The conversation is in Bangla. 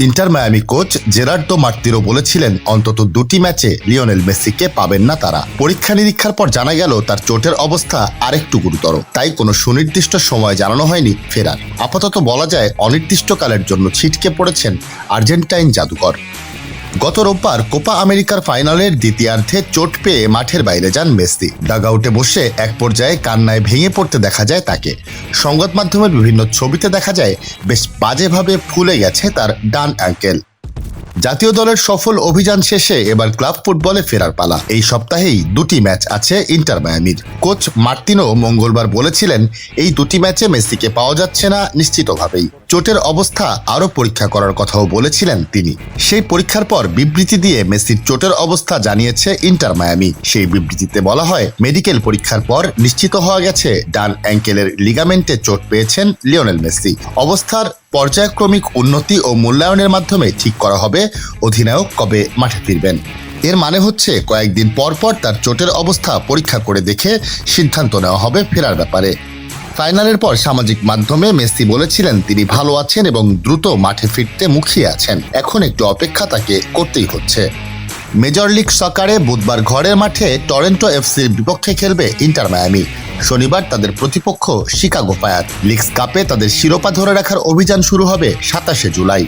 Inter Miami coach Gerardo Martino বলেছিলেন অন্তত 2টি ম্যাচে লিওনেল মেসিকে পাবেন না তারা। পরীক্ষা নিরীক্ষার পর জানা গেল তার চোটের অবস্থা আরেকটু গুরুতর, তাই কোনো সুনির্দিষ্ট সময় জানানো হয়নি ফেরার। আপাতত বলা যায় অনির্দিষ্টকালের জন্য ছিটকে পড়েছেন আর্জেন্টাইন জাদুকর। গত রোববার কোপা আমেরিকার ফাইনালের দ্বিতীয়ার্ধে চোট পেয়ে মাঠের বাইরে যান মেসি। ডাগআউটে বসে এক পর্যায়ে কান্নায় ভেঙে পড়তে দেখা যায় তাকে। সংবাদ মাধ্যমের বিভিন্ন ছবিতে দেখা যায় বেশ বাজেভাবে ফুলে গেছে তার ডান অ্যাঙ্কেল। জাতীয় দলের সফল অভিযান শেষে এবার ক্লাব ফুটবলে ফেরার পালা। এই সপ্তাহেই 2টি ম্যাচ আছে ইন্টার মায়ামির। কোচ মার্তিনো মঙ্গলবার বলেছিলেন এই 2টি ম্যাচে মেসিকে পাওয়া যাচ্ছে না নিশ্চিতভাবেই। চোটের অবস্থা আরও পরীক্ষা করার কথাও বলেছিলেন তিনি। সেই পরীক্ষার পর বিবৃতি দিয়ে মেসির চোটের অবস্থা জানিয়েছে ইন্টার মায়ামি। সেই বিবৃতিতে বলা হয়, মেডিকেল পরীক্ষার পর নিশ্চিত হওয়া গেছে ডান অ্যাঙ্কেলের লিগামেন্টে চোট পেয়েছেন লিওনেল মেসি। অবস্থার পর্যায়ক্রমিক উন্নতি ও মূল্যায়নের মাধ্যমে ঠিক করা হবে অধিনায়ক কবে মাঠে ফিরবেন। এর মানে হচ্ছে কয়েকদিন পর পর তার চোটের অবস্থা পরীক্ষা করে দেখে সিদ্ধান্ত নেওয়া হবে ফেরার ব্যাপারে। ফাইনালের পর সামাজিক মাধ্যমে মেসি বলেছিলেন তিনি ভালো আছেন এবং দ্রুত মাঠে ফিরতে মুখিয়ে আছেন। এখন একটু অপেক্ষা তাকে করতেই হচ্ছে। মেজর লিগ সকারে বুধবার ঘরের মাঠে টরন্টো এফসির বিপক্ষে খেলবে ইন্টার মায়ামি। শনিবার তাদের প্রতিপক্ষ শিকাগো ফায়ার। লিগস কাপে তাদের শিরোপা ধরে রাখার অভিযান শুরু হবে 27শে জুলাই।